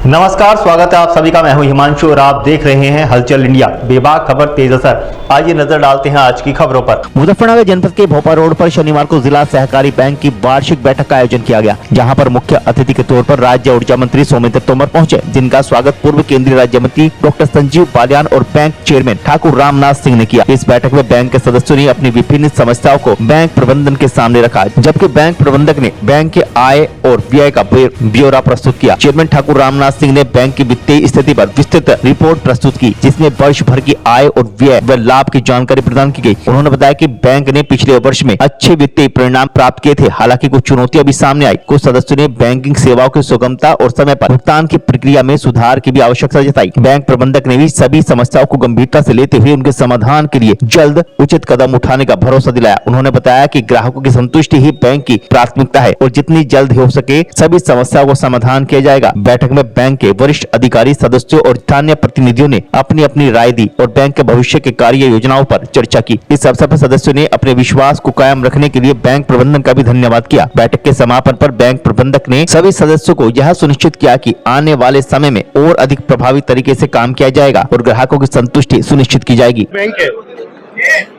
नमस्कार, स्वागत है आप सभी का। मैं हूं हिमांशु और आप देख रहे हैं हलचल इंडिया। बेबाक खबर तेज असर। आइए नजर डालते हैं आज की खबरों पर। मुजफ्फरनगर जनपद के भोपाल रोड पर शनिवार को जिला सहकारी बैंक की वार्षिक बैठक का आयोजन किया गया, जहां पर मुख्य अतिथि के तौर पर राज्य ऊर्जा मंत्री सोमेंद्र तोमर पहुंचे, जिनका स्वागत पूर्व केंद्रीय राज्य मंत्री डॉक्टर संजीव बालियान और बैंक चेयरमैन ठाकुर रामनाथ सिंह ने किया। इस बैठक में बैंक के सदस्यों ने अपनी विभिन्न समस्याओं को बैंक प्रबंधन के सामने रखा, जबकि बैंक प्रबंधक ने बैंक के आय और व्यय का ब्यौरा प्रस्तुत किया। चेयरमैन ठाकुर रामनाथ सिंह ने बैंक की वित्तीय स्थिति पर विस्तृत रिपोर्ट प्रस्तुत की, जिसमें वर्ष भर की आय और व्यय व लाभ की जानकारी प्रदान की गई। उन्होंने बताया कि बैंक ने पिछले वर्ष में अच्छे वित्तीय परिणाम प्राप्त किए थे। हालांकि कुछ चुनौतियां भी सामने आई। कुछ सदस्यों ने बैंकिंग सेवाओं की सुगमता और समय पर भुगतान की प्रक्रिया में सुधार की भी आवश्यकता जताई। बैंक प्रबंधक ने भी सभी समस्याओं को गंभीरता से लेते हुए उनके समाधान के लिए जल्द उचित कदम उठाने का भरोसा दिलाया। उन्होंने बताया कि ग्राहकों की संतुष्टि ही बैंक की प्राथमिकता है और जितनी जल्द हो सके सभी समस्याओं को समाधान किया जाएगा। बैठक में बैंक के वरिष्ठ अधिकारी, सदस्यों और स्थानीय प्रतिनिधियों ने अपनी अपनी राय दी और बैंक के भविष्य के कार्य योजनाओं पर चर्चा की। इस अवसर पर सदस्यों ने अपने विश्वास को कायम रखने के लिए बैंक प्रबंधन का भी धन्यवाद किया। बैठक के समापन पर बैंक प्रबंधक ने सभी सदस्यों को यह सुनिश्चित किया कि आने वाले समय में और अधिक प्रभावी तरीके से काम किया जाएगा और ग्राहकों की संतुष्टि सुनिश्चित की जाएगी। बैंक है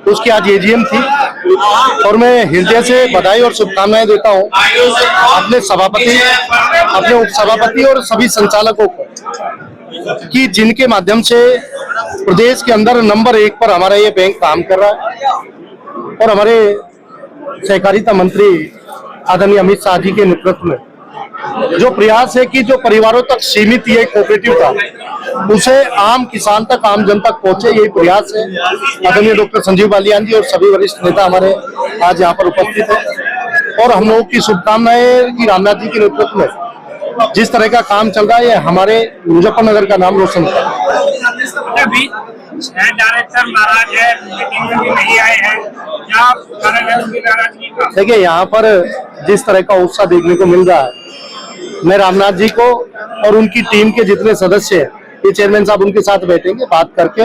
उसकी आज एजीएम थी और मैं हृदय से बधाई और शुभकामनाएं देता हूं अपने सभापति, अपने उप सभापति और सभी संचालकों को कि जिनके माध्यम से प्रदेश के अंदर नंबर 1 पर हमारा ये बैंक काम कर रहा है। और हमारे सहकारिता मंत्री आदरणीय अमित शाह जी के नेतृत्व में जो प्रयास है कि जो परिवारों तक सीमित ये कोऑपरेटिव था उसे आम किसान तक, आम जन तक पहुंचे, यही प्रयास है। आदरणीय डॉक्टर संजीव बालियान जी और सभी वरिष्ठ नेता हमारे आज यहाँ पर उपस्थित हैं और हम लोगों की शुभकामनाएं कि रामनाथ जी के नेतृत्व में जिस तरह का काम चल रहा है ये हमारे मुजफ्फरनगर का नाम रोशन कर रहा है। डायरेक्टर नाराज है, मीटिंग में भी नहीं आए हैं, क्या कारण है उनकी नाराजगी का? देखिए, यहाँ पर जिस तरह का उत्साह देखने को मिल रहा है, मैं रामनाथ जी को और उनकी टीम के जितने सदस्य हैं, ये चेयरमैन साहब उनके साथ बैठेंगे, बात करके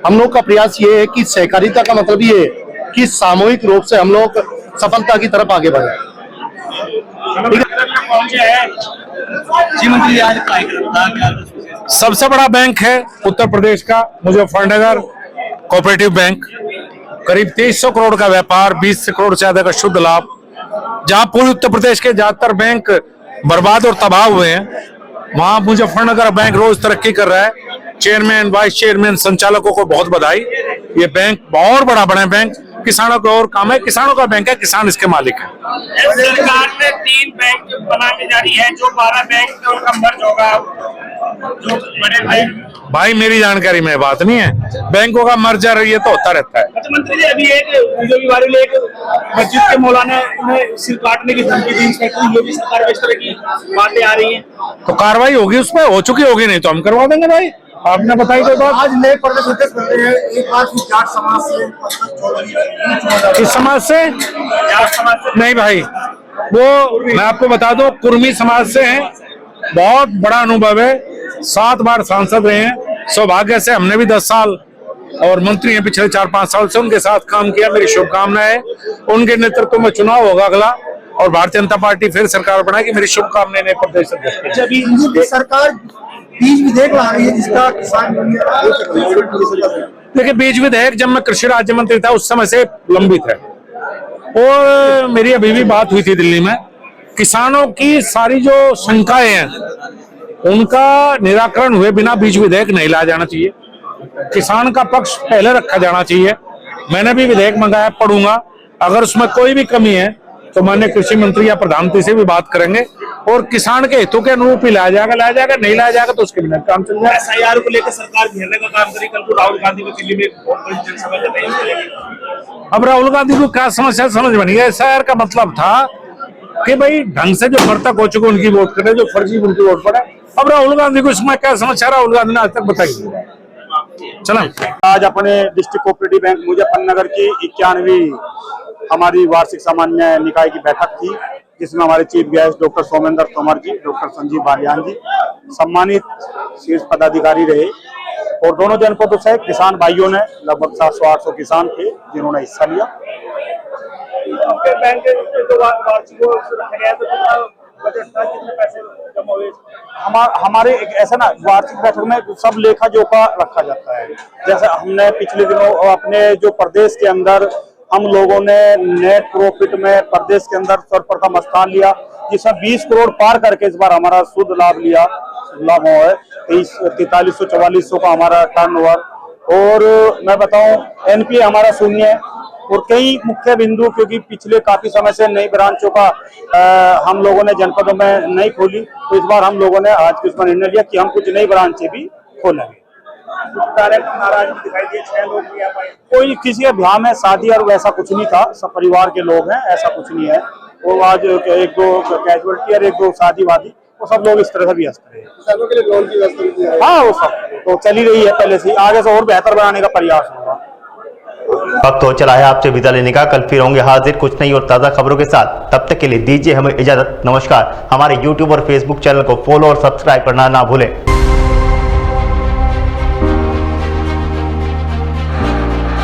हम लोग का प्रयास ये है कि सहकारिता का मतलब ये है कि सामूहिक रूप से हम लोग सफलता की तरफ आगे बढ़े। जी मंत्री, आज सबसे बड़ा बैंक है उत्तर प्रदेश का मुजफ्फरनगर कोऑपरेटिव बैंक। करीब 2300 करोड़ का व्यापार, 20 करोड़ से ज्यादा का शुद्ध लाभ। जहां पूरे उत्तर प्रदेश के ज्यादातर बैंक बर्बाद और तबाह हुए हैं, वहां मुजफ्फरनगर बैंक रोज तरक्की कर रहा है। चेयरमैन, वाइस चेयरमैन, संचालकों को बहुत बधाई। ये बैंक बहुत बड़ा बैंक, किसानों को और काम है, किसानों का बैंक है, किसान इसके मालिक है। सरकार ने 3 बैंक बनाने जा रही है, जो 12 बैंक उनका मर्ज होगा, जो बड़े बैंक। भाई मेरी जानकारी में बात नहीं है, बैंकों का मर्जर ये तो होता रहता है। अच्छा मंत्री जी, अभी एक योगी वाले ने एक मस्जिद के मौलाना ने सिर काटने की धमकी दी, योगी सरकार में इस तरह की बातें आ रही हैं, तो कार्रवाई होगी, उसमें हो चुकी होगी, नहीं तो हम करवा देंगे। भाई आपने बताई कोई बात? आज नए प्रदेश अध्यक्ष बनते हैं, एक आज जाट समाज से किस समाज से? नहीं भाई, वो मैं आपको बता दूं, कुर्मी समाज से हैं। बहुत बड़ा अनुभव है, 7 बार सांसद रहे हैं। सौभाग्य से हमने भी 10 साल और मंत्री हैं पिछले 4-5 साल से, उनके साथ काम किया। मेरी शुभकामनाएं है, उनके नेतृत्व में चुनाव होगा अगला और भारतीय जनता पार्टी फिर सरकार बनाएगी। मेरी शुभकामनाएं नए प्रदेश अध्यक्ष। जब सरकार बीज विधेयक ला रही है जिसका किसान देखिए, बीज विधेयक जब मैं कृषि राज्य मंत्री था उस समय से लंबित है और मेरी अभी भी बात हुई थी दिल्ली में। किसानों की सारी जो शंकाएं हैं उनका निराकरण हुए बिना बीज विधेयक नहीं लाया जाना चाहिए। किसान का पक्ष पहले रखा जाना चाहिए। मैंने भी विधेयक मंगाया, पढ़ूंगा। अगर उसमें कोई भी कमी है तो माननीय कृषि मंत्री या प्रधानमंत्री से भी बात करेंगे और किसान के हितों के अनुरूप ही लाया जाएगा। नहीं लाया जाएगा तो उसके बिना काम चल जाएगा। SIR को लेकर सरकार घेरने का काम करेगी। कल को राहुल गांधी को दिल्ली में बहुत बड़ी जनसभा लगाई। अब राहुल गांधी को क्या समस्या समझ में नहीं है। SIR का मतलब था कि भाई ढंग से जो मृतक हो चुके उनकी वोट करे, जो फर्जी उनकी वोट पड़े। अब राहुल गांधी को इसमें क्या समस्या? राहुल गांधी ने आज तक बताई। चलो, आज अपने डिस्ट्रिक्ट कोऑपरेटिव बैंक मुजफ्फरनगर की 91वीं हमारी वार्षिक सामान्य निकाय की बैठक थी, जिसमें हमारे chief guest doctor Somendra Tomar ji, doctor Sanjeev Baliyan ji सम्मानित शीर्ष पदाधिकारी रहे और दोनों जनपदों से किसान भाइयों ने लगभग 700-800 किसान थे जिन्होंने हिस्सा लिया। बैंक बजट था, कितने पैसे जमा हुए? हमारे एक ऐसा ना वार्षिक बैठक में सब लेखा जोखा रखा जाता है। जैसे हमने पिछले दिनों अपने जो प्रदेश के अंदर हम लोगों ने नेट प्रॉफिट में प्रदेश के अंदर सर्वप्रथम स्थान लिया, जिसमें 20 करोड़ पार करके इस बार हमारा शुद्ध लाभ हुआ है। 4344 का हमारा टर्नओवर, और मैं बताऊं एनपीए हमारा 0 है। और कई मुख्य बिंदु, क्योंकि पिछले काफी समय से नई ब्रांचों का हम लोगों ने जनपदों में नहीं खोली, तो इस बार हम लोगों ने आज कुछ निर्णय लिया कि हम कुछ नई ब्रांचें भी खोलेंगे। नाराज भी दिखाई दिए, 6 लोग भी आ पाए। कोई किसी के ब्याह में शादी और वैसा कुछ नहीं था, सब परिवार के लोग हैं, ऐसा कुछ नहीं है। वो आज एक दो कैजुअलिटी और एक दो शादी वादी, वो सब लोग इस तरह से व्यस्त रहे। किसानों के लिए लोन की व्यवस्था हाँ, वो सब तो चली रही है पहले से, आगे से और बेहतर बनाने का प्रयास होगा। वक्त हो चला है आपसे विदा लेने का। कल फिर होंगे हाजिर कुछ नई और ताज़ा खबरों के साथ। तब तक के लिए दीजिए हमें इजाजत। नमस्कार। हमारे YouTube और Facebook चैनल को फॉलो और सब्सक्राइब करना ना भूलें।